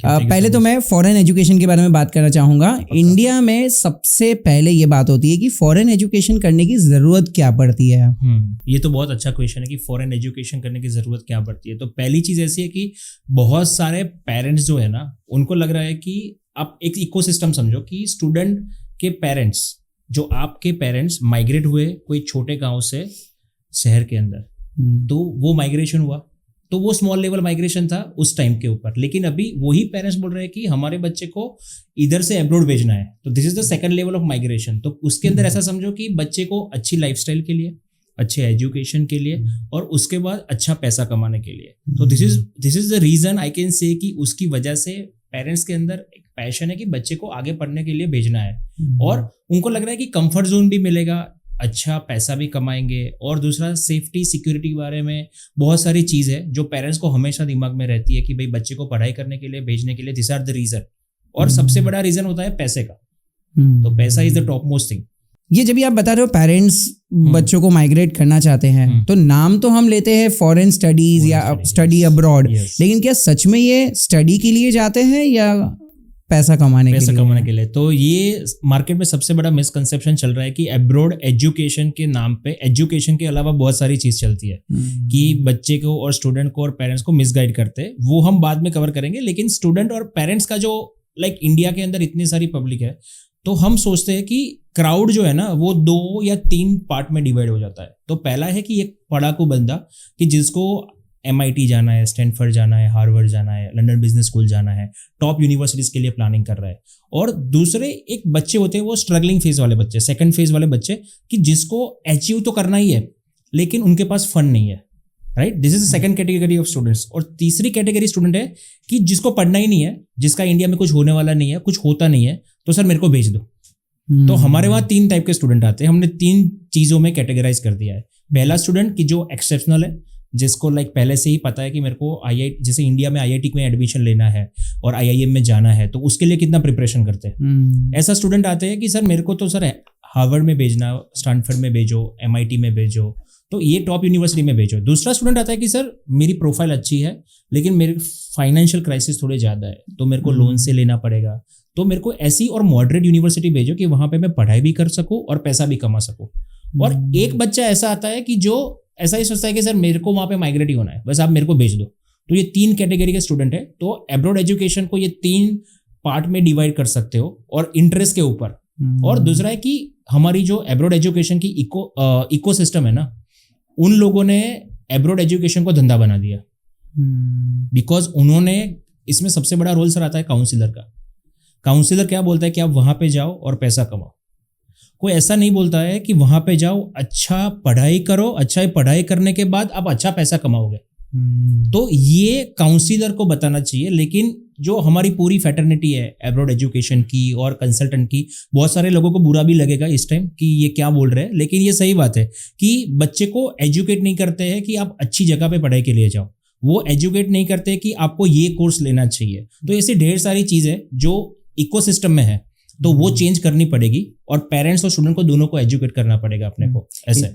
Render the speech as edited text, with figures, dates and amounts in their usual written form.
पहले तो मैं फॉरेन एजुकेशन के बारे में बात करना चाहूँगा। इंडिया में सबसे पहले ये बात होती है कि फॉरेन एजुकेशन करने की ज़रूरत क्या पड़ती है। ये तो बहुत अच्छा क्वेश्चन है कि फॉरेन एजुकेशन करने की ज़रूरत क्या पड़ती है। तो पहली चीज़ ऐसी है कि बहुत सारे पेरेंट्स जो है ना, उनको लग रहा है कि आप एक इकोसिस्टम समझो कि स्टूडेंट के पेरेंट्स, जो आपके पेरेंट्स माइग्रेट हुए कोई छोटे गांव से शहर के अंदर, तो वो माइग्रेशन हुआ, तो वो स्मॉल लेवल माइग्रेशन था उस टाइम के ऊपर। लेकिन अभी वही पेरेंट्स बोल रहे हैं कि हमारे बच्चे को इधर से अब्रॉड भेजना है, तो this is the second level of migration. तो उसके अंदर ऐसा समझो कि बच्चे को अच्छी लाइफस्टाइल के लिए, अच्छे एजुकेशन के लिए और उसके बाद अच्छा पैसा कमाने के लिए। तो this is the reason I can say कि उसकी वजह से पेरेंट्स के अंदर एक पैशन है कि बच्चे को आगे पढ़ने के लिए भेजना है, और उनको लग रहा है कि कंफर्ट जोन भी मिलेगा, अच्छा पैसा भी कमाएंगे, और दूसरा सेफ्टी सिक्योरिटी के बारे में बहुत सारी चीज़ है जो पेरेंट्स को हमेशा दिमाग में रहती है कि भाई बच्चे को पढ़ाई करने के लिए भेजने के लिए दिस आर द रीजन। और सबसे बड़ा रीजन होता है पैसे का। तो पैसा is the top most thing. ये जब भी आप बता रहे हो पेरेंट्स बच्चों को माइग्रेट करना चाहते हैं, तो नाम तो हम लेते हैं फॉरेन स्टडीज या स्टडी अब्रॉड, लेकिन क्या सच में ये स्टडी के लिए जाते हैं या पैसा कमाने के लिए? तो ये मार्केट में सबसे बड़ा मिसकंसेप्शन चल रहा है कि अब्रॉड एजुकेशन के नाम पे एजुकेशन के अलावा बहुत सारी चीज चलती है कि बच्चे को और स्टूडेंट को और पेरेंट्स को मिसगाइड करते हैं। वो हम बाद में कवर करेंगे। लेकिन स्टूडेंट और पेरेंट्स का जो इंडिया के अंदर इतनी सारी पब्लिक है, तो हम सोचते हैं कि क्राउड जो है ना वो 2 या 3 पार्ट में डिवाइड हो जाता है। तो पहला है कि एक पढ़ाकू बंदा कि जिसको MIT जाना है, स्टैनफोर्ड जाना है, हार्वर्ड जाना है, लंदन बिजनेस स्कूल जाना है, टॉप यूनिवर्सिटीज के लिए प्लानिंग कर रहा है। और दूसरे एक बच्चे होते हैं वो स्ट्रगलिंग फेज वाले बच्चे, सेकंड फेज वाले बच्चे कि जिसको अचीव तो करना ही है लेकिन उनके पास फंड नहीं है, right. This is the second category of students. और तीसरी कैटेगरी स्टूडेंट है कि जिसको पढ़ना ही नहीं है, जिसका इंडिया में कुछ होने वाला नहीं है, कुछ होता नहीं है, तो सर मेरे को भेज दो। तो हमारे वहाँ 3 टाइप के स्टूडेंट आते हैं। हमने 3 चीजों में कैटेगराइज कर दिया है। पहला स्टूडेंट की जो एक्सेप्शनल है, जिसको पहले से ही पता है कि मेरे को जैसे इंडिया में IIT में एडमिशन लेना है और IIM में जाना है, तो उसके लिए कितना प्रिपरेशन करते हैं। ऐसा स्टूडेंट आते हैं कि सर मेरे को तो सर हार्वर्ड में भेजना, स्टैनफोर्ड में भेजो, MIT में भेजो, तो ये टॉप यूनिवर्सिटी में भेजो। दूसरा स्टूडेंट आता है कि सर मेरी प्रोफाइल अच्छी है लेकिन मेरे फाइनेंशियल क्राइसिस थोड़े ज़्यादा है, तो मेरे को लोन से लेना पड़ेगा, तो मेरे को ऐसी और मॉडरेट यूनिवर्सिटी भेजो कि वहाँ पे मैं पढ़ाई भी कर सकूँ और पैसा भी कमा सकूँ। और एक बच्चा ऐसा आता है कि जो ऐसा ही सोचता है कि सर मेरे को वहाँ पे माइग्रेट ही होना है, बस आप मेरे को भेज दो। तो ये 3 कैटेगरी के स्टूडेंट है। तो अब्रॉड एजुकेशन को ये 3 पार्ट में डिवाइड कर सकते हो और इंटरेस्ट के ऊपर। और दूसरा है कि हमारी जो अब्रॉड एजुकेशन की इकोसिस्टम है ना, उन लोगों ने अब्रॉड एजुकेशन को धंधा बना दिया। बिकॉज उन्होंने इसमें सबसे बड़ा रोल सर आता है काउंसिलर का। काउंसिलर क्या बोलता है कि आप वहां पे जाओ और पैसा कमाओ। कोई ऐसा नहीं बोलता है कि वहां पे जाओ, अच्छा पढ़ाई करो, अच्छा पढ़ाई करने के बाद आप अच्छा पैसा कमाओगे। तो ये काउंसिलर को बताना चाहिए। लेकिन जो हमारी पूरी फैटर्निटी है अब्रॉड एजुकेशन की और कंसल्टेंट की, बहुत सारे लोगों को बुरा भी लगेगा इस टाइम कि ये क्या बोल रहे हैं, लेकिन ये सही बात है कि बच्चे को एजुकेट नहीं करते हैं कि आप अच्छी जगह पे पढ़ाई के लिए जाओ, वो एजुकेट नहीं करते कि आपको ये कोर्स लेना चाहिए। तो ऐसी ढेर सारी चीज़ें जो इकोसिस्टम में है, तो वो चेंज करनी पड़ेगी और पेरेंट्स और स्टूडेंट को दोनों को एजुकेट करना पड़ेगा अपने को। ऐसा है।